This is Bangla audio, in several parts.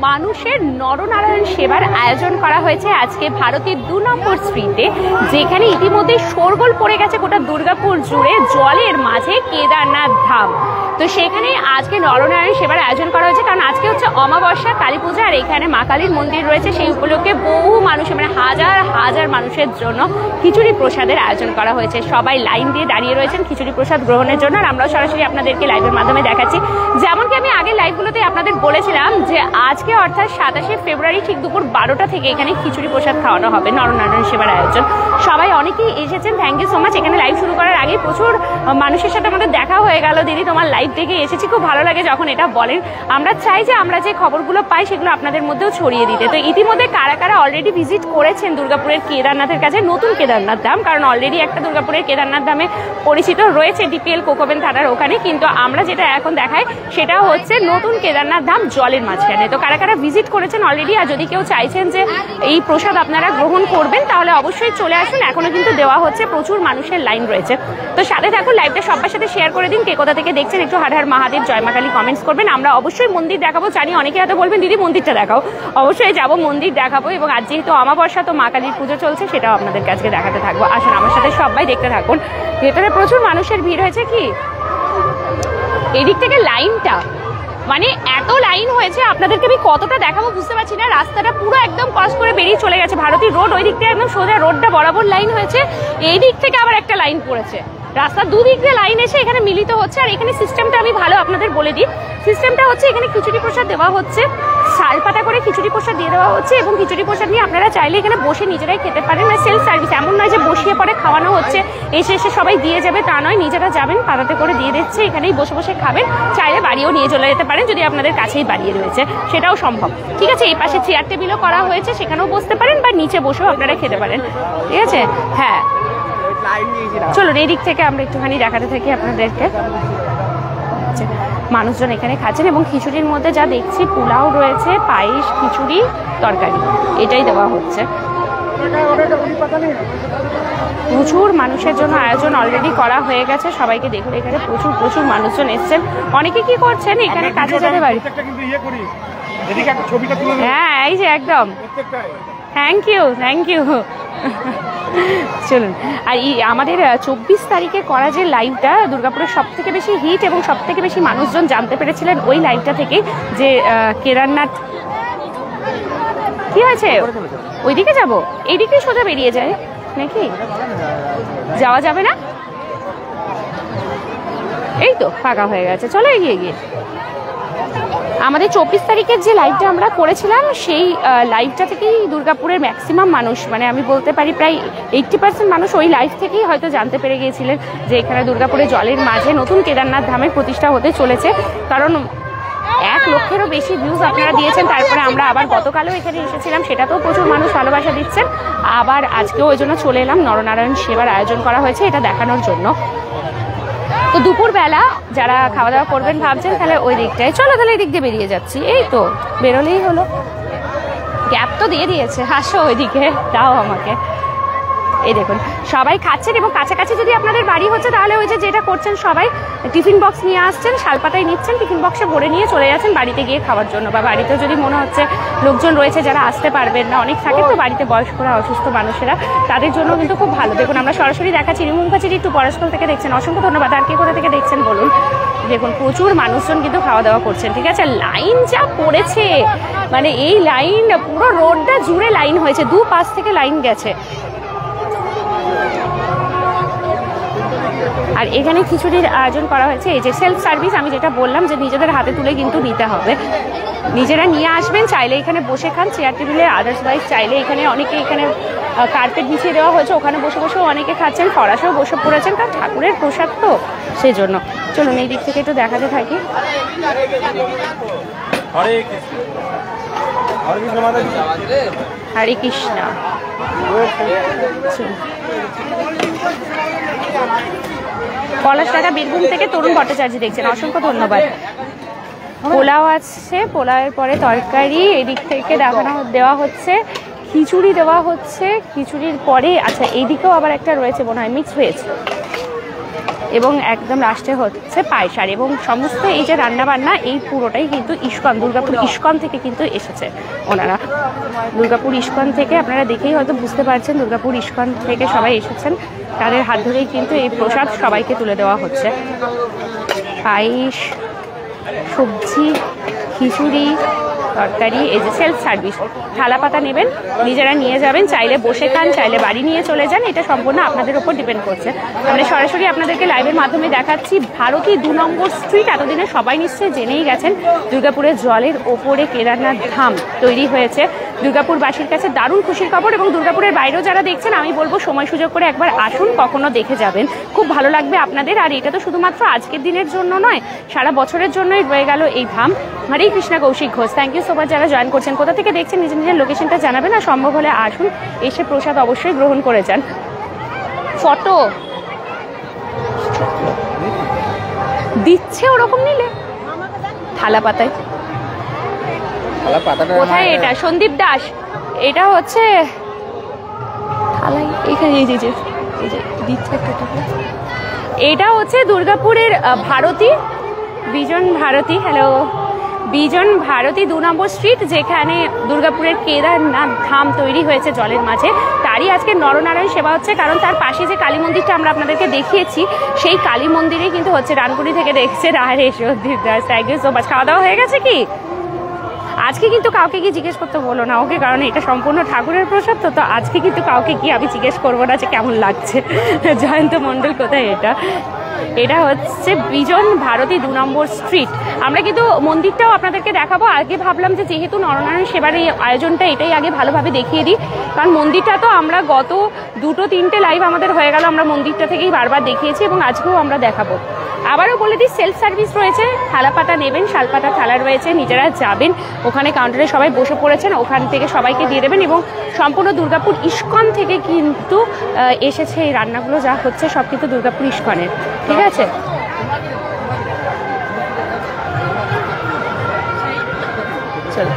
মানুষের নরনারায়ণ সেবার আয়োজন করা হয়েছে আজকে ভারতের 2 নম্বর স্ট্রিটে, যেখানে ইতিমধ্যে শোরগোল পড়ে গেছে গোটা দুর্গাপুর জুড়ে জলের মাঝে কেদারনাথ ধাম। তো সেখানে আজকে নরনারায়ণ সেবার আয়োজন করা হয়েছে, কারণ আজকে হচ্ছে অমাবস্যা, কালী পূজা, আর এখানে মা কালীর মন্দির রয়েছে। সেই উপলক্ষে বহু মানুষ, মানে হাজার হাজার মানুষের জন্য খিচুড়ি প্রসাদের আয়োজন করা হয়েছে। সবাই লাইন দিয়ে দাঁড়িয়ে রয়েছেন খিচুড়ি প্রসাদ গ্রহণের জন্য, আর আমরাও সরাসরি আপনাদেরকে লাইভের মাধ্যমে দেখাচ্ছি। যেমনকি আমি আগের লাইভগুলোতে আপনাদের বলেছিলাম যে আজকে অর্থাৎ 27শে ফেব্রুয়ারি ঠিক দুপুর 12টা থেকে এখানে খিচুড়ি প্রসাদ খাওয়ানো হবে, নরনারায়ণ সেবার আয়োজন। সবাই অনেকেই এসেছেন, থ্যাংক ইউ সো মাচ। এখানে লাইভ শুরু করার আগে প্রচুর মানুষের সাথে আমাদের দেখা হয়ে গেল। দিদি, তোমার লাইভ থেকে এসেছি, খুব ভালো লাগে যখন এটা বলেন। আমরা চাই যে আমরা যে খবরগুলো পাই সেগুলো আপনাদের মধ্যেও ছড়িয়ে দিতে। তো ইতিমধ্যে কারা কারা অলরেডি ভিজিট করেছেন দুর্গাপুরের কেদারনাথের কাছে, নতুন কেদারনাথ ধাম, কারণ অলরেডি একটা দুর্গাপুরের কেদারনাথ ধামে পরিচিত রয়েছে ডিপিএল কোকোবেন থানার ওখানে, কিন্তু আমরা যেটা এখন দেখাই সেটা হচ্ছে নতুন কেদারনাথ ধাম জলের মাঝখানে। তো কারা কারা ভিজিট করেছেন অলরেডি, আর যদি কেউ চাইছেন যে এই প্রসাদ আপনারা গ্রহণ করবেন তাহলে অবশ্যই চলে আসুন, এখনো কিন্তু দেওয়া হচ্ছে, প্রচুর মানুষের লাইন রয়েছে। তো সাথে থাকুন, লাইভটা সবার সাথে শেয়ার করে দিন। কে কোথা থেকে দেখছেন একটু হর হর মহাদেব, জয় মা কালী কমেন্টস করবেন। আমরা অবশ্যই মন্দির দেখাবো, জানি অনেকে হয়তো বলবেন দিদি মন্দিরটা দেখাও, অবশ্যই যাবো, মন্দির দেখাবো। এবং আজ যেহেতু অমাবস্যা, তো মা কালীর পুজো চলছে, সেটাও আপনাদের কাছে দেখাতে থাকবো। আসুন আমার সাথে সবাই দেখতে থাকুন। ভেতরে প্রচুর মানুষের ভিড় হয়েছে। কি এদিক থেকে লাইনটা, মানে এত লাইন হয়েছে, আপনাদেরকে আমি কতটা দেখাবো বুঝতে পারছি না। রাস্তাটা পুরো একদম ক্রস করে বেরিয়ে চলে গেছে ভারতী রোড, ওই দিক থেকে একদম সোজা রোডটা বরাবর লাইন হয়েছে, এই দিক থেকে আবার একটা লাইন পড়েছে। রাস্তার দুদিক দিয়ে লাইন এসে এখানে মিলিত হচ্ছে। আর এখানে সিস্টেমটা আমি ভালো আপনাদের বলে দিই। সিস্টেমটা হচ্ছে এখানে খিচুড়ি প্রসাদ দেওয়া হচ্ছে, শালপাতা করে খিচুড়ি প্রসাদ দিয়ে দেওয়া হচ্ছে, এবং খিচুড়ি প্রসাদ নিয়ে আপনারা চাইলে এখানে বসে নিজেরাই খেতে পারেন। মানে সেলফ সার্ভিস, এমন নয় যে বসিয়ে পরে খাওয়ানো হচ্ছে, এসে এসে সবাই দিয়ে যাবে তা নয়, নিজেরা যাবেন, পাতাতে করে দিয়ে দিচ্ছে, এখানেই বসে বসে খাবেন। চাইলে বাড়িও নিয়ে চলে যেতে পারেন, যদি আপনাদের কাছেই বাড়িয়ে রয়েছে সেটাও সম্ভব। ঠিক আছে, এই পাশে চেয়ার টেবিলও করা হয়েছে, সেখানেও বসতে পারেন, বা নিচে বসেও আপনারা খেতে পারেন। ঠিক আছে, হ্যাঁ চলো এই দিক থেকে আমরা একটুখানি দেখাতে থাকি আপনাদেরকে। মানুষজন এখানে খাচ্ছেন, এবং খিচুড়ির মধ্যে যা দেখছি পোলাও রয়েছে, পায়েস, খিচুড়ি, তরকারি, এটাই দেওয়া হচ্ছে। প্রচুর মানুষের জন্য আয়োজন অলরেডি করা হয়ে গেছে। সবাইকে দেখুন, এখানে প্রচুর প্রচুর মানুষজন এসছেন। অনেকে কি করছেন এখানে কাছে যেতে পারি। হ্যাঁ এই যে একদম, থ্যাংক ইউ থ্যাংক ইউ। চলুন, আর আমাদের 24 তারিখে করা যে লাইভটা দুর্গাপুরের সব থেকে বেশি হিট এবং সব থেকে বেশি মানুষজন জানতে পেরেছিলেন ওই লাইভটা থেকে, যে কেদারনাথ কি হয়েছে, ওইদিকে যাব, এইদিকে সোজা বেরিয়ে যায় নাকি, যাওয়া যাবে না, এই তো ফাঁকা হয়ে গেছে, চলো এগিয়ে গিয়ে। আমাদের 24 তারিখের যে লাইভটা আমরা করেছিলাম সেই লাইভটা থেকেই দুর্গাপুরের ম্যাক্সিমাম মানুষ, মানে আমি বলতে পারি প্রায় 80% মানুষ ওই লাইভ থেকেই হয়তো জানতে পেরে গিয়েছিলেন যে এখানে দুর্গাপুরে জলের মাঝে নতুন কেদারনাথ ধামের প্রতিষ্ঠা হতে চলেছে। কারণ 1 লক্ষেরও বেশি ভিউজ আপনারা দিয়েছেন। তারপরে আমরা আবার গতকালও এখানে এসেছিলাম, সেটাতেও প্রচুর মানুষ ভালোবাসা দিচ্ছেন। আবার আজকেও ওই জন্য চলে এলাম, নরনারায়ণ সেবার আয়োজন করা হয়েছে এটা দেখানোর জন্য। তো দুপুরবেলা যারা খাওয়া দাওয়া করবেন ভাবছেন তাহলে ওই দিকটায় চলো, তাহলে এই দিক দিয়ে বেরিয়ে যাচ্ছি, এই তো বেরোলেই হলো, গ্যাপ তো দিয়ে দিয়েছে, হাসো ওইদিকে দাও আমাকে। এই দেখুন সবাই খাচ্ছেন, এবং কাছাকাছি যদি আপনাদের বাড়ি হচ্ছে তাহলে ওই যে যেটা করছেন, সবাই টিফিন বক্স নিয়ে আসছেন, শালপাতায় নিচ্ছেন, টিফিন বক্সে ভরে নিয়ে চলে যাচ্ছেন বাড়িতে গিয়ে খাওয়ার জন্য। বা বাড়িতেও যদি মনে হচ্ছে লোকজন রয়েছে যারা আসতে পারবেন না, অনেক থাকে তো বাড়িতে বয়স্করা, অসুস্থ মানুষেরা, তাদের জন্য কিন্তু খুব ভালো। দেখুন আমরা সরাসরি দেখাচ্ছি, রিমুমকাচির একটু পরস্কল থেকে দেখছেন, অসংখ্য ধন্যবাদ। আর কে কোথা থেকে দেখছেন বলুন। দেখুন প্রচুর মানুষজন কিন্তু খাওয়া দাওয়া করছেন। ঠিক আছে, লাইন যা পড়েছে, মানে এই লাইন পুরো রোডটা জুড়ে লাইন হয়েছে, 2 পাশ থেকে লাইন গেছে। আর এখানে খিচুড়ির আয়োজন করা হয়েছে, এই যে সেলফ সার্ভিস, আমি যেটা বললাম যে নিজেদের হাতে তুলে কিন্তু নিতে হবে, নিজেরা নিয়ে আসবেন, চাইলে এখানে বসে খান চেয়ার টেবিলে, আদার্সওয়াইজ চাইলে এখানে অনেকে এখানে কার্পেট বিছিয়ে দেওয়া হয়েছে, ওখানে বসে বসেও অনেকে খাচ্ছেন, ফরাসেও বসে পড়েছেন, কারণ ঠাকুরের প্রসাদ তো সেই জন্য। চলুন এই দিক থেকে একটু দেখাতে থাকি। হরে কৃষ্ণ। পলাশডাঙ্গা বীরভূম থেকে তরুণ ভট্টাচার্য দেখছেন, অসংখ্য ধন্যবাদ। পোলাও আছে, পোলাওয়ের পরে তরকারি, এদিক থেকে দেওয়া হচ্ছে, খিচুড়ি দেওয়া হচ্ছে, খিচুড়ির পরে আচ্ছা এইদিকেও আবার একটা রয়েছে মনে হয় মিক্স ভেজ। এবং একদম লাস্টে হচ্ছে পায়েস। আর এবং সমস্ত এই যে রান্নাবান্না এই পুরোটাই কিন্তু ইস্কন, দুর্গাপুর ইস্কন থেকে কিন্তু এসেছে ওনারা। দুর্গাপুর ইস্কন থেকে আপনারা দেখেই হয়তো বুঝতে পারছেন দুর্গাপুর ইস্কন থেকে সবাই এসেছেন, তাদের হাত ধরেই কিন্তু এই প্রসাদ সবাইকে তুলে দেওয়া হচ্ছে। পায়েস, সবজি, খিচুড়ি, তরকারি, এই যে সেলফ সার্ভিস। থালা পাতা নেবেন, নিজেরা নিয়ে যাবেন, চাইলে বসে খান, চাইলে বাড়ি নিয়ে চলে যান, এটা সম্পূর্ণ আপনাদের উপর ডিপেন্ড করছে। আমরা সরাসরি আপনাদেরকে লাইভের মাধ্যমে দেখাচ্ছি ভারতী 2 নম্বর স্ট্রিট। এতদিনে সবাই নিশ্চয়ই জেনেই গেছেন দুর্গাপুরের জলের ওপরে কেদারনাথ ধাম তৈরি হয়েছে। দুর্গাপুরবাসীর কাছে দারুণ খুশির খবর, এবং দুর্গাপুরের বাইরেও যারা দেখছেন আমি বলবো সময় সুযোগ করে একবার আসুন, কখনো দেখে যাবেন, খুব ভালো লাগবে আপনাদের। আর এটা তো শুধুমাত্র আজকের দিনের জন্য নয়, সারা বছরের জন্যই রয়ে গেল এই ধাম। Hare Krishna, Kaushik Ghosh, thank you so much যারা জয়েন করছেন। কোথা থেকে দেখছেন নিজের নিজের লোকেশনটা জানাবেন, আর সম্ভব হলে আসুন, এসে প্রসাদ অবশ্যই গ্রহণ করে যান। ফটো দিচ্ছে ওরকম নিলে থালা পাতায়। কোথায় এটা? সন্দীপ দাস, এটা হচ্ছে থালাই এখানে, এই যে দিচ্ছে একটা টাকা। এটা হচ্ছে দুর্গাপুরের ভারতী, বিজন ভারতী, হ্যালো, বিজন ভারতী 2 নম্বর স্ট্রিট, যেখানে দুর্গাপুরের কেদারনাথ ধাম তৈরি হয়েছে জলের মাঝে, তারই আজকে নরনারায়ণ সেবা হচ্ছে। কারণ তার পাশে যে কালী মন্দিরটা আমরা আপনাদেরকে দেখিয়েছি, সেই কালী মন্দিরেই কিন্তু হচ্ছে। রানপুরি থেকে দেখছে Roy Sandip Das, thank you so much. খাওয়া দাওয়া হয়ে গেছে কি? আজকে কিন্তু কাউকে গিয়ে জিজ্ঞেস করতে বলো না ওকে, কারণ এটা সম্পূর্ণ ঠাকুরের প্রসাদ। তো আজকে কিন্তু কাউকে গিয়ে আমি জিজ্ঞেস করবো না যে কেমন লাগছে। জয়ন্ত মণ্ডল কোথায়? এটা হচ্ছে বিজন ভারতী 2 নম্বর স্ট্রিট। আমরা কিন্তু মন্দিরটাও আপনাদেরকে দেখাবো। আগে ভাবলাম যে যেহেতু নরনারায়ণ সেবার এই আয়োজনটা, এটাই আগে ভালোভাবে দেখিয়ে দিই, কারণ মন্দিরটা তো আমরা গত 2-3টে লাইভ আমাদের হয়ে গেল, আমরা মন্দিরটা থেকেই বারবার দেখিয়েছি এবং আজকেও আমরা দেখাবো। আবারও বলে দিই, সেলফ সার্ভিস রয়েছে, থালা পাতা নেবেন, শালপাতা থালা রয়েছে, নিজেরা যাবেন, ওখানে কাউন্টারে সবাই বসে পড়েছেন, ওখান থেকে সবাইকে দিয়ে দেবেন। এবং সম্পূর্ণ দুর্গাপুর ইস্কন থেকে কিন্তু এসেছে এই রান্নাগুলো, যা হচ্ছে সব কিন্তু দুর্গাপুর ইস্কনের, ঠিক আছে? চলো,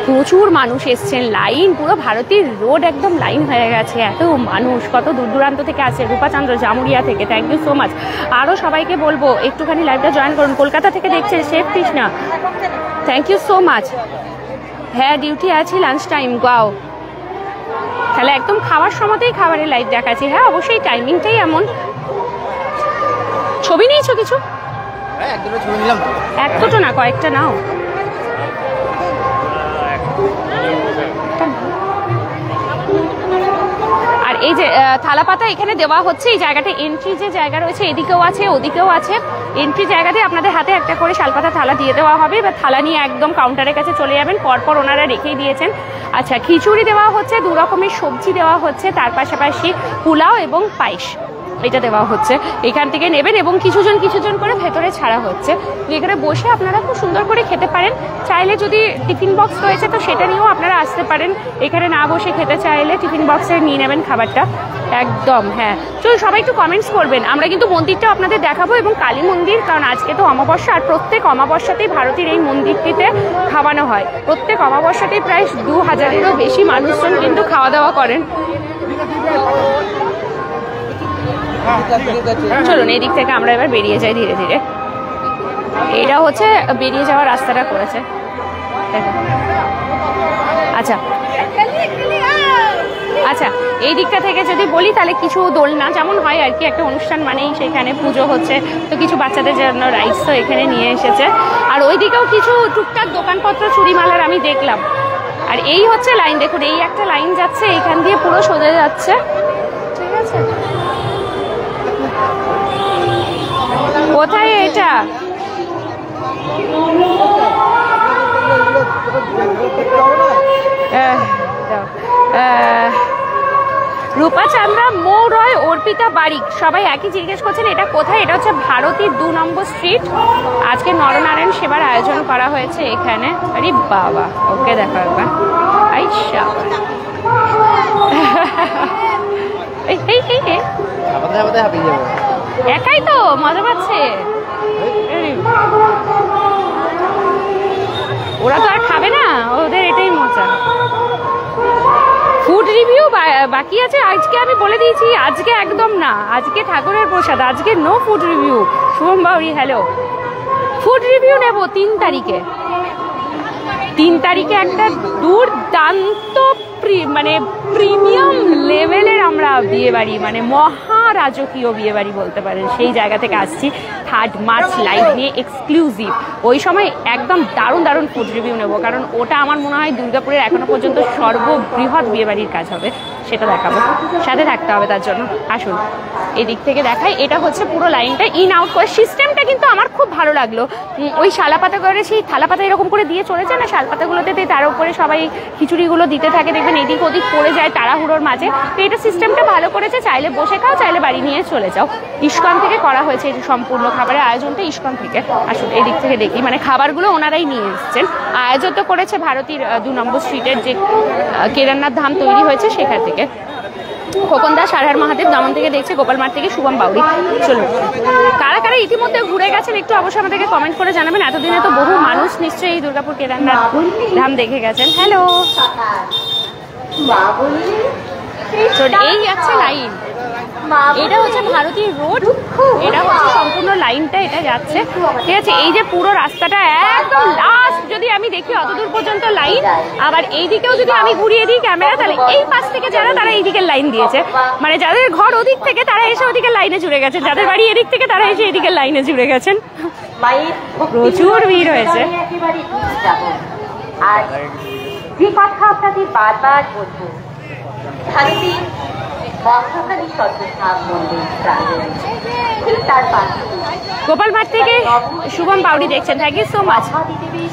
প্রচুর মানুষ এসছেন, লাইন পুরো ভারতীর রোড একদম লাইন হয়ে গেছে, এত মানুষ, কত দূর দূরান্ত থেকে আসে, রূপাচন্দ্র জামুরিয়া থেকে, থ্যাংক ইউ সো মাচ। আরও সবাইকে বলবো একটুখানি লাইভটা জয়েন করুন। কলকাতা থেকে দেখছেন chef Krishna, thank you so much. হ্যাঁ, ডিউটি আছি, লাঞ্চ টাইম, গাও, তাহলে একদম খাওয়ার সময়তেই খাবারের লাইভ দেখাচ্ছি। হ্যাঁ অবশ্যই, টাইমিংটাই এমন। ছবি নিয়েছো কিছু? এক দুটো না, কয়েকটা নাও। আর এই যে থালা পাতা এখানে দেওয়া হচ্ছে, এই জায়গাটা এন্ট্রি যে জায়গা রয়েছে, এদিকেও আছে ওদিকেও আছে। এন্ট্রি জায়গাতে আপনাদের হাতে একটা করে শালপাতা থালা দিয়ে দেওয়া হবে, এবার থালা নিয়ে একদম কাউন্টারের কাছে চলে যাবেন, পরপর ওনারা রেখেই দিয়েছেন। আচ্ছা, খিচুড়ি দেওয়া হচ্ছে, 2 রকমের সবজি দেওয়া হচ্ছে, তার পাশাপাশি পোলাও এবং পায়েস এটা দেওয়া হচ্ছে। এখান থেকে নেবেন এবং কিছুজন করে ভেতরে ছাড়া হচ্ছে। যেখানে বসে আপনারা খুব সুন্দর করে খেতে পারেন। চাইলে যদি টিফিন বক্স রয়েছে তো সেটা নিয়েও আপনারা আসতে পারেন, এখানে না বসে খেতে চাইলে টিফিন বক্সে নিয়ে নেবেন খাবারটা একদম। হ্যাঁ চলুন, সবাই একটু কমেন্টস করবেন। আমরা কিন্তু মন্দিরটাও আপনাদের দেখাবো এবং কালী মন্দির, কারণ আজকে তো অমাবস্যা, আর প্রত্যেক অমাবস্যাতেই ভারতীর এই মন্দিরটিতে খাওয়ানো হয়। প্রত্যেক অমাবস্যাতেই প্রায় 2000-এরও বেশি মানুষজন কিন্তু খাওয়া দাওয়া করেন। চলুন এই দিক থেকে আমরা এবার বেরিয়ে যাই ধীরে ধীরে। এটা হচ্ছে বেরিয়ে যাওয়ার রাস্তাটা করেছে, আচ্ছা আচ্ছা। এই দিকটা থেকে যদি বলি তাহলে কিছু দোলনা যেমন হয় আর কি, একটা অনুষ্ঠান মানেই সেখানে পুজো হচ্ছে, তো কিছু বাচ্চাদের জন্য রাইডস তো এখানে নিয়ে এসেছে। আর ওই দিকেও কিছু টুকটাক দোকানপত্র চুড়িমালার আমি দেখলাম। আর এই হচ্ছে লাইন, দেখুন এই একটা লাইন যাচ্ছে, এইখান দিয়ে পুরো সোজা যাচ্ছে, ঠিক আছে? কোথায় এটা? রূপাচান্দ্রা, মৌ রয়, অর্পিতা বারিক, সবাই একই জিজ্ঞেস করছেন এটা কোথায়। এটা হচ্ছে ভারতী 2 নম্বর স্ট্রিট। আজকে নরনারায়ণ সেবার আয়োজন করা হয়েছে এখানে। আরে বাবা, ওকে দেখো একবার, আইসা একাই তো মজা পাচ্ছে, ওরা তো আর খাবে না, ওদের এটাই মজা। ফুড রিভিউ বাকি আছে। আজকে আমি বলে দিয়েছি, আজকে একদম না, আজকে ঠাকুরের প্রসাদ, আজকে no food review. Shubham Bauri hello, food review নেব 3 তারিখে। 3 তারিখে একটা দুর্দান্ত মানে প্রিমিয়াম লেভেলের আমরা বিয়েবাড়ি, মানে মহারাজকীয় বিয়েবাড়ি বলতে পারেন, সেই জায়গা থেকে আসছি। 3 মার্চ লাইভ নিয়ে এক্সক্লুসিভ। ওই সময় একদম দারুণ দারুণ ফুড রিভিউ নেবো, কারণ ওটা আমার মনে হয় দুর্গাপুরের এখনো পর্যন্ত সর্ববৃহৎ বিয়েবাড়ির কাজ হবে, সেটা দেখাবো। সাথে থাকতে হবে তার জন্য। আসুন এদিক থেকে দেখাই। এটা হচ্ছে পুরো লাইনটা ইন আউট করে। সিস্টেমটা কিন্তু আমার খুব ভালো লাগলো। ওই শালাপাতা করে সেই থালাপাতা এরকম করে দিয়ে চলেছে না, শালপাতাগুলোতে তার উপরে সবাই খিচুড়িগুলো দিতে থাকে, দেখবেন এদিক ওদিক পড়ে যায় তাড়াহুড়োর মাঝে। তো এটা সিস্টেমটা ভালো করেছে, চাইলে বসে খাও, চাইলে বাড়ি নিয়ে চলে যাও। ইস্কন থেকে করা হয়েছে এই সম্পূর্ণ খাবারের আয়োজনটা, ইস্কন থেকে। আসুন এদিক থেকে দেখি, মানে খাবারগুলো ওনারাই নিয়ে এসছেন। আয়োজন তো করেছে ভারতীর 2 নম্বর স্ট্রিটের যে কেদারনাথ ধাম তৈরি হয়েছে সেখান থেকে। খোকন দাস, সারহার মহাদেব দমন থেকে দেখছে, গোপালমাঠ থেকে শুভম বাউরি। চলুন, কারা কারা ইতিমধ্যে ঘুরে গেছেন একটু অবশ্যই আমাদেরকে কমেন্ট করে জানাবেন। এতদিনে তো বহু মানুষ নিশ্চয়ই এই দুর্গাপুর কেদারনাথ ধাম দেখে গেছেন। হ্যালো, এই যাচ্ছে লাইন, এটা হচ্ছে ভারতী রোড, এটা হচ্ছে সম্পূর্ণ লাইনটা, এটা যাচ্ছে, ঠিক আছে। এই যে পুরো রাস্তাটা একদম লাস্ট যদি আমি দেখি অতদূর পর্যন্ত লাইন। আবার এই দিকেও যদি আমি ঘুরিয়ে দিই ক্যামেরা, তাহলে এই পাশ থেকে যারা, তারা এই দিকের লাইন দিয়েছে, মানে যাদের ঘর ওদিক থেকে তারা এসে ওদিকে লাইনে জুড়ে গেছেন, যাদের বাড়ি এদিক থেকে তারা এসে এদিকে লাইনে জুড়ে গেছেন। প্রচুর ভিড় হয়েছে। আর যে কথা আপনাদের বারবার বলবো, ভারতের মহাকালী সত্যধাম মন্দির প্রাঙ্গণে তার পাশে গোপালমাঠ থেকে শুভম বাউরি দেখছেন, থ্যাংক ইউ সো মাচ।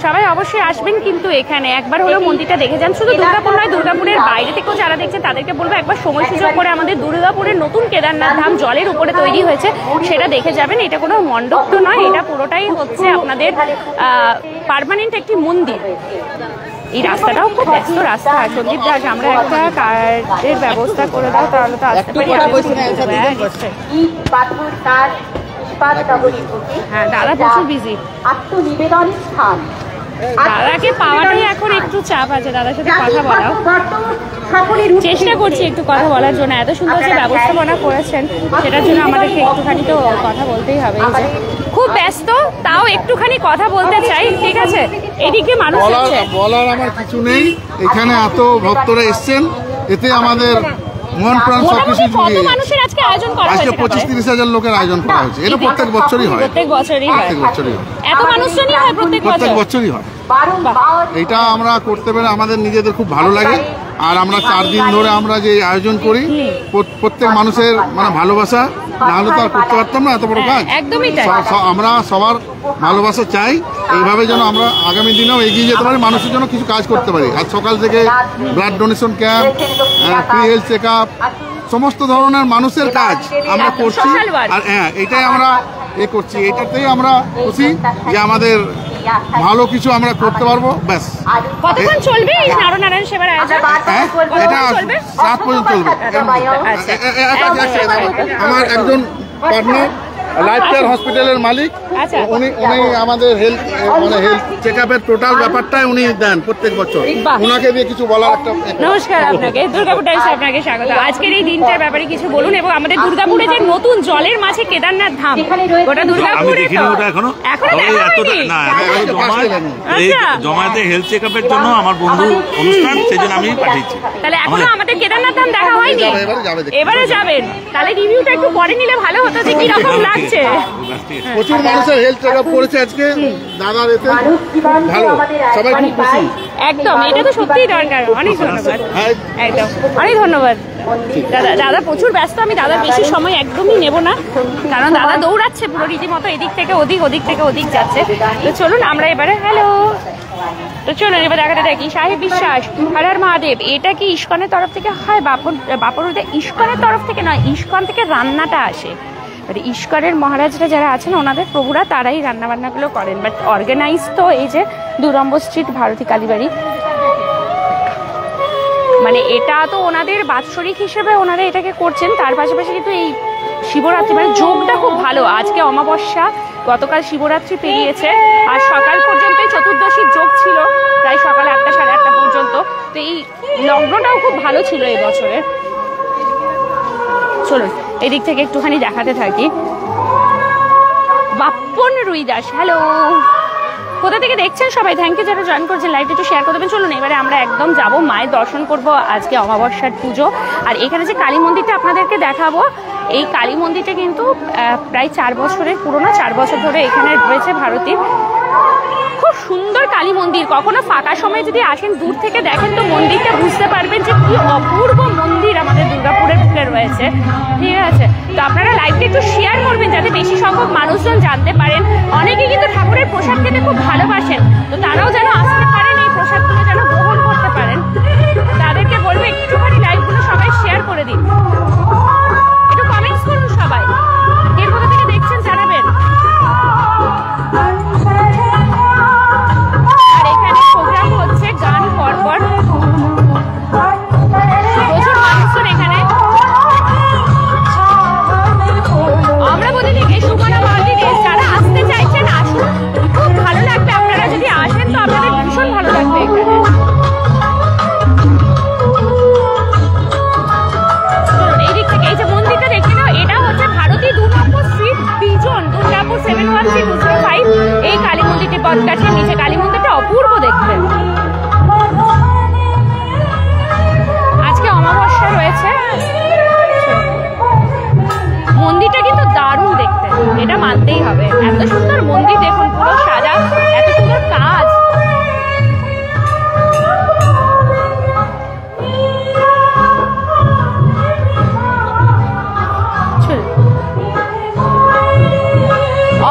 সবাই অবশ্যই আসবেন কিন্তু এখানে একবার হলেও মন্দিরটা দেখে যান। শুধু দুর্গাপুর নয়, দুর্গাপুরের বাইরে থেকেও যারা দেখছেন তাদেরকে বলবো একবার সময় সুযোগ করে আমাদের দুর্গাপুরের নতুন কেদারনাথ ধাম জলের উপরে তৈরি হয়েছে, সেটা দেখে যাবেন। এটা কোনো মণ্ডপ তো নয়, এটা পুরোটাই হচ্ছে আপনাদের পার্মানেন্ট একটি মন্দির। এই রাস্তাটাও খুব ব্যস্ত রাস্তা। সন্দীপ দাস, আমরা একটা কার্ডের ব্যবস্থা করে দাও, তাহলে তো আসতে পারি। হ্যাঁ, দাদা প্রচুর বিজি। আত্মনিবেদনের স্থান, দাদাকে পাওয়াটাই এখন একটু চাপ আছে। দাদার সাথে কথা বলাও চেষ্টা করছি, একটু কথা বলার জন্য। এত সুন্দর যে ব্যবস্থাপনা করেছেন, সেটার জন্য আমাদেরকে একটুখানি তো কথা বলতেই হবে। এই যে খুব ব্যস্ত, তাও একটুখানি কথা বলতে চাই, ঠিক আছে। এদিকে মানুষ বলার আমার কিছু নেই, এখানে এত ভক্তরা এসছেন, এতে আমাদের মন প্রাণ সবকিছু জুড়িয়ে মানুষের আজকে আয়োজন করা হয়েছে। আজকে 25-30 হাজার লোকের আয়োজন করা হয়েছে। এটা প্রত্যেক বছরই হয়, প্রত্যেক বছরই হয়। এত মানুষজনই হয় প্রত্যেক বছরই হয়। এটা আমরা করতে পেরে আমাদের নিজেদের খুব ভালো লাগে। আর আমরা 4 দিন ধরে আমরা যে আয়োজন করি, প্রত্যেক মানুষের মানে ভালোবাসা, না হলে তো আর করতে পারতাম না এত বড় কাজ। একদমই তাই। আমরা সবার ভালোবাসা চাই, এইভাবে যেন আমরা আগামী দিনেও এগিয়ে যেতে পারি, মানুষের জন্য কিছু কাজ করতে পারি। আজ সকাল থেকে blood donation camp, free health check up, সমস্ত ধরনের মানুষের কাজ আমরা করছি। আর হ্যাঁ, এটাই আমরা করছি, এটাতেই আমরা খুশি যে আমাদের ভালো কিছু আমরা করতে পারবো। ব্যাস। কতক্ষণ চলবে এই নরনারায়ণ সেবার আয়োজন? এটা রাত পর্যন্ত চলবে। আমার একজন পার্টনার লাইফ কেয়ার হসপিটালের মালিক, উনি আমাদের হেলথ চেক আপের টোটাল ব্যাপারটাই উনি দেন প্রত্যেক বছর। ওনাকে দিয়ে কিছু বলার একটা। নমস্কার আপনাকে, দুর্গাপুর টাইমসে আপনাকে স্বাগত। আজকের এই দিনটার ব্যাপারে কিছু বলুন, এবং আমাদের দুর্গাপুরে যে নতুন জলের মাঝে কেদারনাথ ধাম, ওটা দুর্গাপুরে এখনো জমায়েতে হেলথ চেক আপের জন্য আমার বন্ধু অনুষ্ঠান, সেজন্য আমি পাঠিয়েছি। তাহলে এখনো আমাদের কেদারনাথ ধাম দেখা হয়নি, এবারে যাবেন। তাহলে রিভিউটা একটু পরে নিলে ভালো হতো, যে কি রকম লাগছে। প্রচুর মানুষের হেলথ চেক আপ করেছে আজকে দাদার, এতে ভালো, সবাই খুব খুশি। একদম, এটা তো সত্যিই দরকার। অনেক ধন্যবাদ, একদম অনেক ধন্যবাদ দাদা। প্রচুর ব্যস্ত, আমি দাদার বেশি সময় একদমই নেব না, কারণ দাদা দৌড়াচ্ছে পুরো রীতিমতো, এদিক থেকে ওদিক, ওদিক থেকে ওদিক যাচ্ছে। তো চলুন আমরা এবারে, হ্যালো, তো চলুন এবার দেখাতে থাকি। সাহেব বিশ্বাস, হর মহাদেব, এটা কি ইস্কনের তরফ থেকে হয়? বাপরুদে ইস্কনের তরফ থেকে নয়, ইস্কন থেকে রান্নাটা আসে। বাট ইস্কনের মহারাজরা যারা আছেন, ওনাদের প্রভুরা, তারাই রান্নাবান্নাগুলো করেন। বাট অর্গানাইজ তো এই যে 2 নম্বর স্ট্রিট ভারতী কালীবাড়ি, মানে এটা তো ওনাদের বাৎসরিক হিসেবে ওনারা এটাকে করছেন। তার পাশাপাশি কিন্তু এই শিবরাত্রি, মানে যোগটা খুব ভালো। আজকে অমাবস্যা, গতকাল শিবরাত্রি পেরিয়েছে, আর সকাল পর্যন্ত চতুর্দশীর যোগ ছিল, প্রায় সকাল 8টা সাড়ে 8টা পর্যন্ত। তো এই লগ্নটাও খুব ভালো ছিল এই বছরের। চলুন এই দিক থেকে একটুখানি দেখাতে থাকি। বাপ্পন রুইদাস, হ্যালো, কোথা থেকে দেখছেন সবাই? থ্যাংক ইউ যারা জয়েন করছেন, লাইভটা একটু শেয়ার করে দেবেন। চলুন এবারে আমরা একদম যাব, মায়ের দর্শন করব। আজকে অমাবস্যার পুজো, আর এখানে যে কালী মন্দিরটা আপনাদেরকে দেখাবো, এই কালী মন্দিরটা কিন্তু প্রায় 4 বছরের পুরোনো, 4 বছর ধরে এখানে রয়েছে ভারতীর। খুব সুন্দর কালী মন্দির, কখনো ফাঁকা সময় যদি আসেন দূর থেকে দেখেন তো মন্দিরটা বুঝতে পারবেন যে কি অপূর্ব মন্দির আমাদের দুর্গাপুরের বুকে রয়েছে। ঠিক আছে, তো আপনারা লাইভটা একটু শেয়ার করবেন যাতে বেশি সংখ্যক মানুষজন জানতে পারেন। অনেকে কিন্তু ঠাকুরের প্রসাদ খেতে খুব ভালোবাসেন, তো তারাও যেন আসতে পারেন, এই প্রসাদগুলো যেন গ্রহণ করতে পারেন। তাদেরকে বলবো একটুখানি লাইভগুলো সবাই শেয়ার করে দিন, একটু কমেন্টস করুন সবাই, কে কোথা থেকে দেখছেন জানাবেন। আর এখানে প্রোগ্রাম হচ্ছে গান পরপর, প্রচুর মানুষজন এখানে। আমরা বলি এই সুমনা মন্দিরে যারা আসতে চাইছেন আসুন, খুব ভালো লাগবে। আপনারা যদি আসেন তো আপনাদের ভীষণ ভালো লাগবে এখানে। এই দিক থেকে এই যে মন্দিরটা দেখে নাও, এটা হচ্ছে ভারতী 2 নম্বর স্ট্রিট, বিজন, দুর্গাপুর 713205। এই কালী মন্দিরটি পদগাছের নিচে, কালী মন্দিরটা অপূর্ব দেখতে। আজকে অমাবস্যা রয়েছে, মন্দিরটা কিন্তু দারুণ দেখতে, এটা মানতেই হবে। এত সুন্দর মন্দির দেখুন, পুরো সাজা, এত সুন্দর কাজ।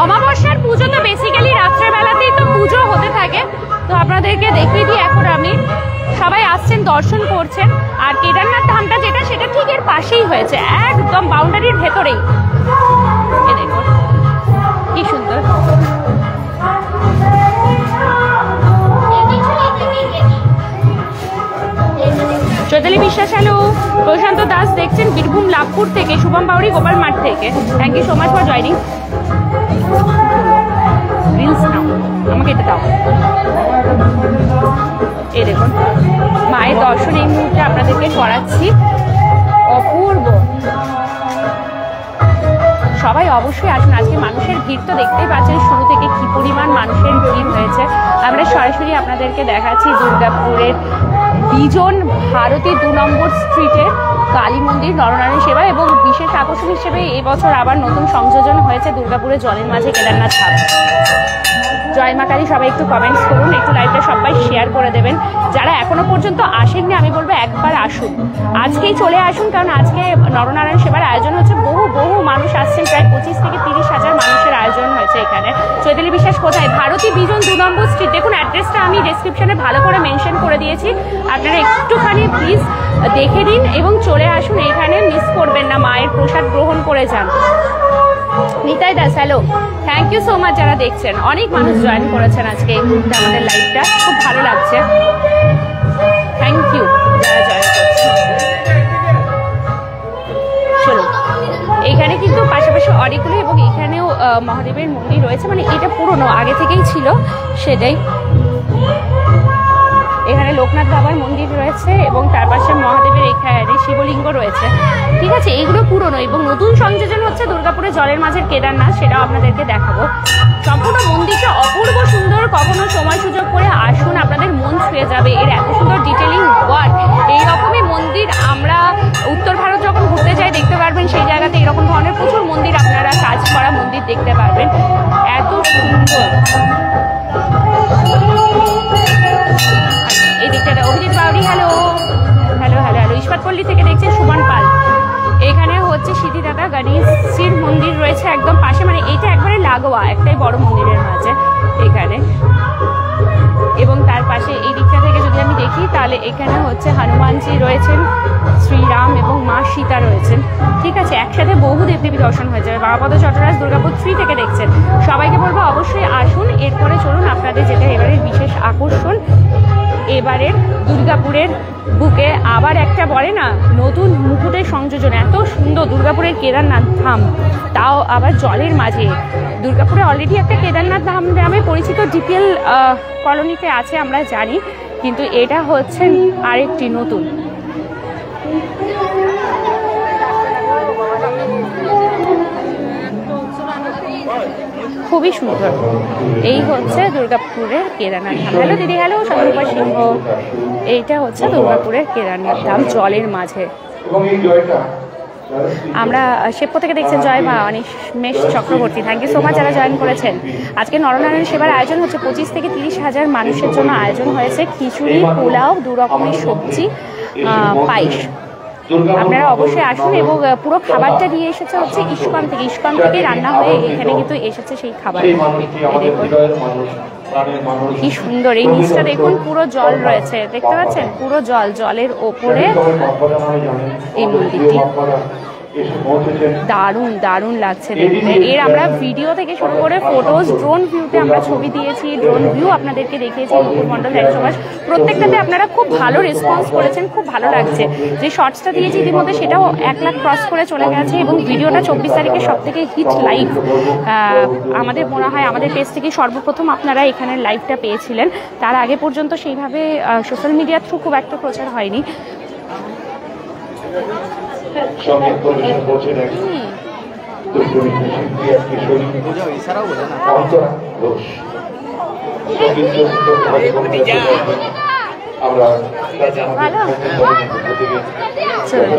অমাবস্যার পুজো তো বেসিক্যালি রাত্রের বেলাতেই তো পুজো হতে থাকে। তো আপনাদেরকে দেখিয়ে দিই, এখন আমি সবাই আসছেন, দর্শন করছেন। আর কেদারনাথ ধামটা যেটা, সেটা ঠিক এর পাশেই হয়েছে, একদম বাউন্ডারির ভেতরেই। এ দেখুন কি সুন্দর। চৈতালি বিশ্বাস, হ্যালো। প্রশান্ত দাস দেখছেন বীরভূম লাভপুর থেকে, শুভম বাউরি গোপাল মাঠ থেকে। Thank you so much for joining. Reels নাও, আমাকে এটা দাও। এই দেখুন মায়ের দর্শন এই মুহূর্তে আপনাদেরকে করাচ্ছি, অপূর্ব। সবাই অবশ্যই আসুন, আজকে মানুষের ভিড় তো দেখতেই পাচ্ছেন শুরু থেকে কি পরিমাণ মানুষের ভিড় হয়েছে। আমরা সরাসরি আপনাদেরকে দেখাচ্ছি দুর্গাপুরের বিজন ভারতী 2 নম্বর স্ট্রিটের কালী মন্দির নরনারায়ণ সেবা, এবং বিশেষ আকর্ষণ হিসেবে এবছর আবার নতুন সংযোজন হয়েছে দুর্গাপুরের জলের মাঝে কেদারনাথ ধাম। জয় মা কালী, সবাই একটু কমেন্টস করুন, একটু লাইভটা সবাই শেয়ার করে দেবেন। যারা এখনো পর্যন্ত আসেননি আমি বলবো একবার আসুন, আজকেই চলে আসুন, কারণ আজকে নরনারায়ণ সেবার আয়োজন হচ্ছে। বহু মানুষ আসছেন, প্রায় 25 থেকে 30 হাজার মানুষের আয়োজন হয়েছে এখানে। চৈতালি বিশ্বাস কোথায়? ভারতী বিজন 2 নম্বর স্ট্রিট। দেখুন অ্যাড্রেসটা আমি ডেসক্রিপশনে ভালো করে মেনশন করে দিয়েছি, আপনারা একটুখানি প্লিজ দেখে দিন এবং চলে আসুন এখানে, মিস করবেন না, মায়ের প্রসাদ গ্রহণ করে যান। Nitai Das, hello, thank you so much যারা দেখছেন। অনেক মানুষ জয়েন করেছেন আজকে এই মুহূর্তে আমাদের লাইভটা, খুব ভালো লাগছে। থ্যাংক ইউ যারা জয়েন করছেন। চলো, এইখানে কিন্তু পাশাপাশি অনেকগুলো, এবং এখানেও মহাদেবের মন্দির রয়েছে, মানে এটা পুরনো, আগে থেকেই ছিল সেটাই। এখানে লোকনাথ বাবার মন্দির রয়েছে এবং তার পাশে মহাদেবের এখানে শিবলিঙ্গ রয়েছে। ঠিক আছে, এইগুলো পুরনো, এবং নতুন সংযোজন হচ্ছে দুর্গাপুরে জলের মাঝের কেদারনাথ, সেটাও আপনাদেরকে দেখাবো। সম্পূর্ণ মন্দিরটা অপূর্ব সুন্দর, কখনো সময় সুযোগ করে আসুন, আপনাদের মন ছুঁয়ে যাবে। এর এত সুন্দর ডিটেলিং ওয়ার্ক, এইরকমই মন্দির আমরা উত্তর ভারত যখন ঘুরতে যাই দেখতে পারবেন, সেই জায়গাতে এরকম ধরনের প্রচুর মন্দির আপনারা কাজ করা মন্দির দেখতে পারবেন, এত সুন্দর। এই দিকটা Abhijit Bauri, hello hello hello hello. Ispatpalli থেকে দেখছেন সুমন পাল। এখানে হচ্ছে সিদ্ধিদাতা গণেশজির মন্দির রয়েছে একদম পাশে, মানে এটা একবারে লাগোয়া একটাই বড় মন্দিরের মাঝে এখানে। এবং তার পাশে এই দিকটা থেকে যদি আমি দেখি তাহলে এখানে হচ্ছে হনুমানজি রয়েছেন, শ্রীরাম এবং মা সীতা রয়েছেন। ঠিক আছে, একসাথে বহু দেবদেবী দর্শন হয়ে যাবে। বাবাপদ চট্টরাজ দুর্গাপুর 3 থেকে দেখছেন, সবাইকে বলবো অবশ্যই আসুন। এরপরে চলুন আপনাদের যেটা এবারের বিশেষ আকর্ষণ, এবারের দুর্গাপুরের বুকে আবার একটা বলে না নতুন মুকুটের সংযোজন, এত সুন্দর দুর্গাপুরের কেদারনাথ ধাম, তাও আবার জলের মাঝে। দুর্গাপুরে অলরেডি একটা কেদারনাথ ধাম নামে পরিচিত ডিপিএল কলোনিতে আছে আমরা জানি, কিন্তু এটা হচ্ছে আরেকটি নতুন। খুবই সুন্দর। এই হচ্ছে দুর্গাপুরের কেদারনাথ ধাম। হ্যালো দিদি, হ্যালো শতরূপা সিংহ। এইটা হচ্ছে দুর্গাপুরের কেদারনাথ ধাম জলের মাঝে। আমরা শেপ্পো থেকে দেখছেন জয় মা Animesh Chakraborty, thank you so much যারা জয়েন করেছেন। আজকে নরনারায়ণ সেবার আয়োজন হচ্ছে 25 থেকে 30,000 মানুষের জন্য আয়োজন হয়েছে। খিচুড়ি, পোলাও, 2 রকমের সবজি, পায়েস। আপনারা অবশ্যই আসুন। এবং পুরো খাবারটা দিয়ে এসেছে হচ্ছে ইস্কন থেকে রান্না হয়ে এখানে কিন্তু এসেছে সেই খাবার। কি সুন্দর এই নিচটা দেখুন, পুরো জল রয়েছে, দেখতে পাচ্ছেন পুরো জলের ওপরে এই মন্দিরটি। দারুণ দারুণ লাগছে দেখতে। এর আমরা ভিডিও থেকে শুরু করে ফটোজ, ড্রোন ভিউতে আমরা ছবি দিয়েছি, ড্রোন ভিউ আপনাদেরকে দেখিয়েছি। নুপুর মণ্ডল, থ্যাংক সো মাচ। প্রত্যেকটাতে আপনারা খুব ভালো রেসপন্স করেছেন, খুব ভালো লাগছে। যে শর্টসটা দিয়েছি ইতিমধ্যে সেটাও 1 লাখ ক্রস করে চলে গেছে। এবং ভিডিওটা 24 তারিখের সব থেকে হিট লাইভ আমাদের মনে হয় আমাদের পেজ থেকে সর্বপ্রথম আপনারা এখানে লাইভটা পেয়েছিলেন। তার আগে পর্যন্ত সেইভাবে সোশ্যাল মিডিয়ার থ্রু খুব একটা প্রচার হয়নি। সঙ্গীত পরিবেশন করছেন এক শিল্পী, এক কিশোরী অন্তরা ঘোষ। আমরা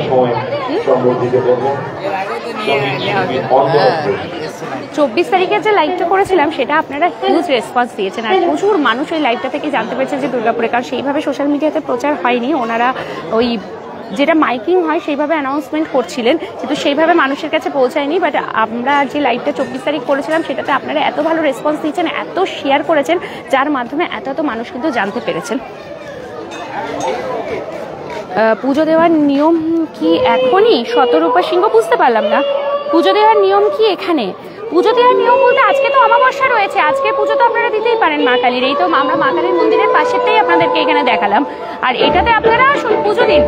সময় সংবর্ধিত করব। 24 তারিখের যে লাইভটা করেছিলাম সেটা আপনারা হিউজ রেসপন্স দিয়েছেন, আর প্রচুর মানুষ ওই লাইভটা থেকে জানতে পেরেছেন যে দুর্গাপুরে, কারণ সেইভাবে সোশ্যাল মিডিয়াতে প্রচার হয়নি। ওনারা ওই যেটা মাইকিং হয় সেইভাবে অ্যানাউন্সমেন্ট করছিলেন, কিন্তু সেইভাবে মানুষের কাছে পৌঁছায়নি। বাট আমরা যে লাইভটা 24 তারিখ করেছিলাম সেটাতে আপনারা এত ভালো রেসপন্স দিয়েছেন, এত শেয়ার করেছেন, যার মাধ্যমে এত মানুষ কিন্তু জানতে পেরেছেন। পুজো দেওয়ার নিয়ম কি এখনই? শতরূপা সিংহ, বুঝতে পারলাম না। পুজো দেওয়ার নিয়ম কি এখানে? পুজো দেওয়ার নিয়ম বলতে আজকে তো অমাবস্যা রয়েছে, আজকে পুজো তো আপনারা দিতেই পারেন মা কালীর। এই তো আমরা মা কালীর মন্দিরের পাশেরটাই আপনাদেরকে এখানে দেখালাম, আর এটাতে আপনারা আসুন পুজো দিন।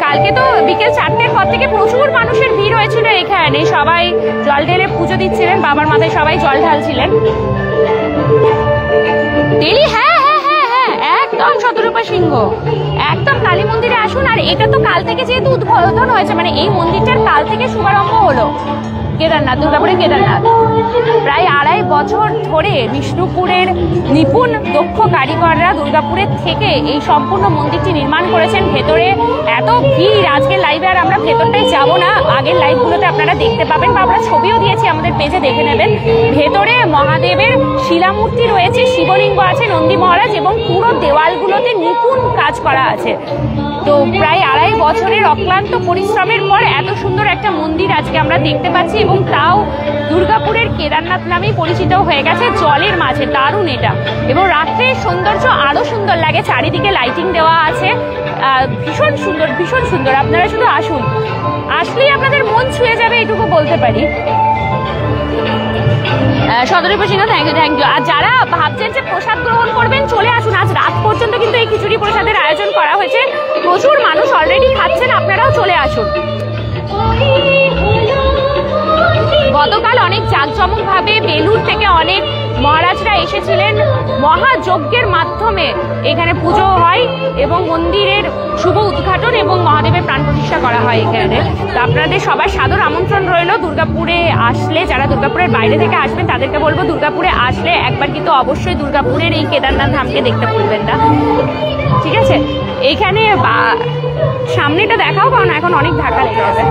কালকে তো বিকেল 4টের পর থেকে প্রচুর মানুষের ভিড় হয়েছিল এখানে, সবাই জল ঢেলে পুজো দিচ্ছিলেন, বাবার মাথায় সবাই জল ঢালছিলেন ডেলি। হ্যাঁ, একদম শতরূপা সিংহ, একদম কালী মন্দিরে আসুন। আর এটা তো কাল থেকে যেহেতু উদ্বোধন হয়েছে, মানে এই মন্দিরটার কাল থেকে শুভারম্ভ হলো কেদারনাথ, দুর্গাপুরের কেদারনাথ। প্রায় 2.5 বছর ধরে বিষ্ণুপুরের নিপুণ দক্ষ কারিগররা দুর্গাপুরের থেকে এই সম্পূর্ণ মন্দিরটি নির্মাণ করেছেন। ভেতরে এত ভিড়, আজকের লাইভে আর আমরা ভেতরটাই যাব না, আগের লাইভগুলোতে আপনারা দেখতে পাবেন, বা আমরা ছবিও দিয়েছি আমাদের পেজে, দেখে নেবেন। ভেতরে মহাদেবের শিলামূর্তি রয়েছে, শিবলিঙ্গ আছে, নন্দী মহারাজ, এবং পুরো দেওয়ালগুলোতে নিপুণ কাজ করা আছে। তো প্রায় 2.5 বছরের অক্লান্ত পরিশ্রমের পর এত সুন্দর একটা মন্দির আজকে আমরা দেখতে পাচ্ছি, এবং তাও দুর্গাপুরের কেদারনাথ নামেই পরিচিত হয়ে গেছে, জলের মাঝে। দারুণ এটা। এবং রাত্রের সৌন্দর্য আরো সুন্দর লাগে, চারিদিকে লাইটিং দেওয়া আছে, ভীষণ সুন্দর, ভীষণ সুন্দর। আপনারা শুধু আসুন, আসলেই আপনাদের মন ছুঁয়ে যাবে, এটুকু বলতে পারি। শতরূপা সিংহ, থ্যাংক ইউ। আর যারা ভাবছেন যে প্রসাদ গ্রহণ করবেন, চলে আসুন। আজ রাত পর্যন্ত কিন্তু এই খিচুড়ি প্রসাদের আয়োজন করা হয়েছে, প্রচুর মানুষ অলরেডি খাচ্ছেন, আপনারাও চলে আসুন। গতকাল অনেক জাঁকজমকভাবে বেলুর থেকে অনেক মহারাজরা এসেছিলেন, মহাযজ্ঞের মাধ্যমে এখানে পুজো হয় এবং মন্দিরের শুভ উদ্ঘাটন এবং মহাদেবের প্রাণ প্রতিষ্ঠা করা হয় এখানে। তো আপনাদের সবার সাদর আমন্ত্রণ রইল দুর্গাপুরে আসলে। যারা দুর্গাপুরের বাইরে থেকে আসবেন তাদেরকে বলবো, দুর্গাপুরে আসলে একবার কিন্তু অবশ্যই দুর্গাপুরের এই কেদারনাথ ধামকে দেখতে ভুলবেন না, ঠিক আছে? এইখানে সামনেটা দেখাও, কারণ এখন অনেক ধাক্কা লেগে যাবে।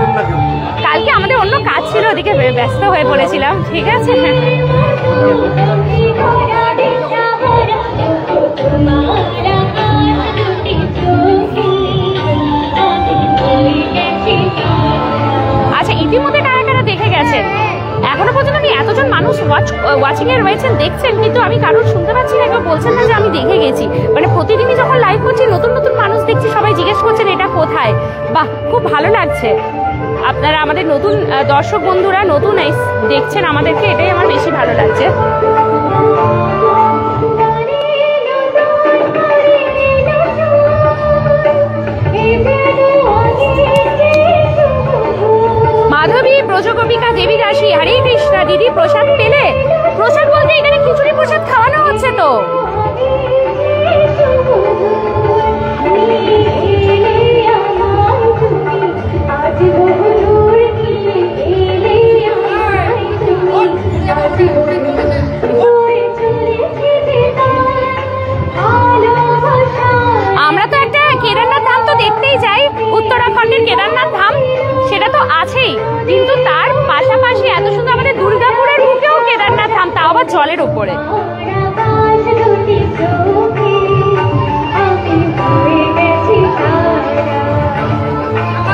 কালকে আমাদের অন্য কাজ ছিল, ওদিকে ব্যস্ত হয়ে পড়েছিলাম, ঠিক আছে? আচ্ছা, ইতিমধ্যে কারা কারা দেখে গেছেন? এখনো পর্যন্ত আমি এতজন মানুষ ওয়াচিং এ রয়েছেন, দেখছেন, কিন্তু আমি কারোর শুনতে পাচ্ছি না, কেউ বলছেন না যে আমি দেখে গেছি। মানে প্রতিদিনই যখন লাইভ করছি নতুন নতুন মানুষ দেখছি, সবাই জিজ্ঞেস করছেন এটা কোথায়। বাহ, খুব ভালো লাগছে। আপনারা আমাদের নতুন দর্শক বন্ধুরা নতুন দেখছেন আমাদেরকে, এটাই আমার বেশি ভালো লাগছে। মাধবী ব্রজগোপিকা দেবী দাসী, হরে কৃষ্ণা। দিদি প্রসাদ পেলে? প্রসাদ বলতে এখানে খিচুড়ি প্রসাদ খাওয়ানো হচ্ছে তো। জলের ওপরে।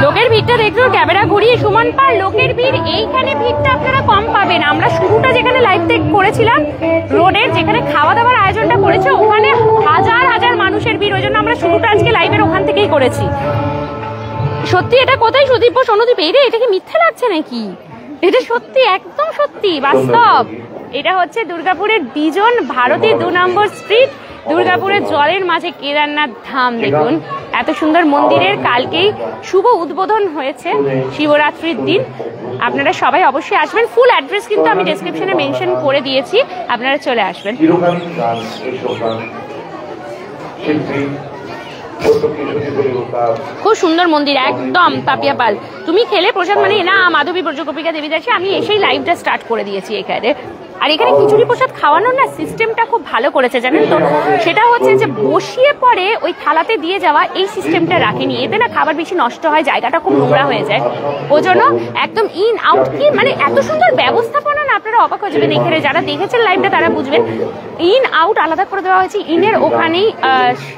লোকের ভিড়টা দেখলো ক্যামেরা ঘুরিয়ে সুমন পার, লোকের ভিড় এইখানে ভিড়টা আপনারা কম পাবেন। আমরা শুরুটা যেখানে লাইভ করেছিলাম রোডের, যেখানে খাওয়া দাওয়ার আয়োজনটা করেছে, ওখানে হাজার হাজার মানুষের ভিড়, ওই জন্য আমরা শুরুটা আজকে লাইভের ওখান থেকেই করেছি। সত্যি এটা কোথায় সুদীপ সনুদীপ, এই রে এটা কি মিথ্যে লাগছে নাকি? এটা সত্যি, একদম সত্যি, বাস্তব। এটা হচ্ছে দুর্গাপুরের বিজন ভারতী 2 নম্বর স্ট্রিট, দুর্গাপুরের জলের মাঝে কেদারনাথ ধাম। দেখুন এত সুন্দর মন্দিরের কালকেই শুভ উদ্বোধন হয়েছে, শিবরাত্রির দিন। আপনারা সবাই অবশ্যই আসবেন। ফুল অ্যাড্রেস কিন্তু আমি ডেসক্রিপশনে মেনশন করে দিয়েছি, আপনারা চলে আসবেন। খুব সুন্দর মন্দির, একদম পাপিয়া পাল। তুমি খেলে প্রসাদ মানে না মাধবী ব্রজগোপিকা দেবী দাসী, আমি এসেই লাইভটা স্টার্ট করে দিয়েছি এখানে। আর এখানে খিচুড়ি প্রসাদ খাওয়ানোর না সিস্টেমটা খুব ভালো করেছে জানেন তো। সেটা হচ্ছে যে বসিয়ে পরে ওই থালাতে দিয়ে যাওয়া, এই সিস্টেমটা রাখেনি। এতে না খাবার বেশি নষ্ট হয়, জায়গাটা খুব নোংরা হয়ে যায়। ওই জন্য একদম ইন আউট, কি মানে এত সুন্দর ব্যবস্থাপনা না, আপনারা অবাক হয়ে যাবেন। এখানে যারা দেখেছেন লাইভটা তারা বুঝবেন। ইন আউট আলাদা করে দেওয়া হয়েছে। ইনের ওখানেই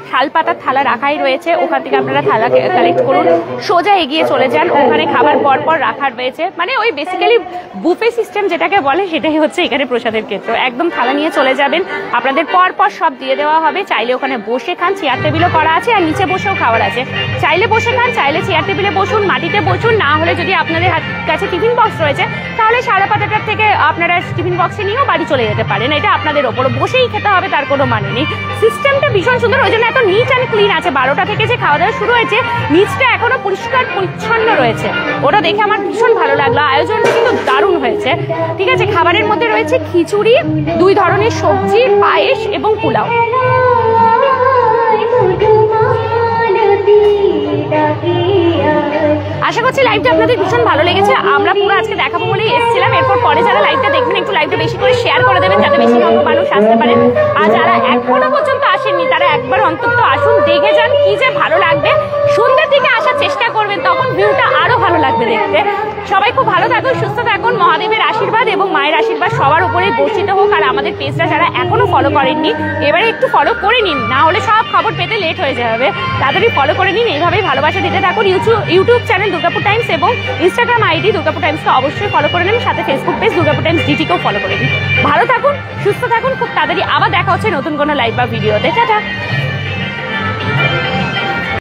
শালপাতার থালা রাখাই রয়েছে, ওখান থেকে আপনারা থালা কালেক্ট করুন, সোজা এগিয়ে চলে যান, ওখানে খাবার পর পর রাখা রয়েছে। মানে ওই বেসিক্যালি বুফে সিস্টেম যেটাকে বলে, সেটাই হচ্ছে এখানে প্রসাদের ক্ষেত্র। একদম থালা নিয়ে চলে যাবেন, আপনাদের পর পর সব দিয়ে দেওয়া হবে। চাইলে ওখানে বসে খান, চেয়ার টেবিলও করা আছে, আর নিচে বসেও খাবার আছে। চাইলে বসে খান, চাইলে চেয়ার টেবিলে বসুন, মাটিতে বসুন। না হলে যদি আপনাদের কাছে টিফিন বক্স রয়েছে, তাহলে শালপাতাটার থেকে আপনারা টিফিন বক্সে নিয়েও বাড়ি চলে যেতে পারেন। এটা আপনাদের ওপর, বসেই খেতে হবে তার কোনো মানে নেই। সিস্টেমটা ভীষণ সুন্দর, ওই জন্য এত নিট অ্যান্ড ক্লিন আছে। 12টা থেকে যে খাওয়া দাওয়া শুরু হয়েছে, নিচটা এখনো পরিষ্কার পরিচ্ছন্ন রয়েছে, ওটা দেখে আমার ভীষণ ভালো লাগলো। আয়োজনটা কিন্তু দারুণ হয়েছে। ঠিক আছে, খাবারের মধ্যে রয়েছে খিচুড়ি, 2 ধরনের সবজি, পায়েস এবং পোলাও। আশা করছি লাইভটা আপনাদের ভীষণ ভালো লেগেছে। আমরা পুরো আজকে দেখাবো বলেই এসেছিলাম। এরপর পরে যারা লাইভটা দেখবেন একটু লাইভটা বেশি করে শেয়ার করে দেবেন, যাতে বেশি সংখ্যক মানুষ আসতে পারেন। আর যারা এখনো পর্যন্ত আসেননি তারা একবার অন্তত আসুন, দেখে যান, কি যে ভালো লাগবে। সন্ধ্যের দিকে আসার চেষ্টা করবেন, তখন ভিউটা আরো ভালো লাগবে দেখতে। সবাই খুব ভালো থাকুন, সুস্থ থাকুন। মহাদেবের আশীর্বাদ এবং মায়ের আশীর্বাদ সবার উপরেই বর্ষিত হোক। আর আমাদের পেজটা যারা এখনো ফলো করেননি, এবারে একটু ফলো করে নিন, না হলে সব খবর পেতে লেট হয়ে যাবে। তাড়াতাড়ি ফলো করে নিন, এইভাবেই ভালোবাসা দিতে থাকুন। ইউটিউব চ্যানেল দুর্গাপুর টাইমস এবং ইনস্টাগ্রাম আইডি দুর্গাপুর টাইমসকে অবশ্যই ফলো করে নিন, সাথে ফেসবুক পেজ দুর্গাপুর টাইমস ডিটিকেও ফলো করে নিন। ভালো থাকুন, সুস্থ থাকুন। খুব তাড়াতাড়ি আবার দেখা হচ্ছে নতুন কোনো লাইভ বা ভিডিওতে। টাটা।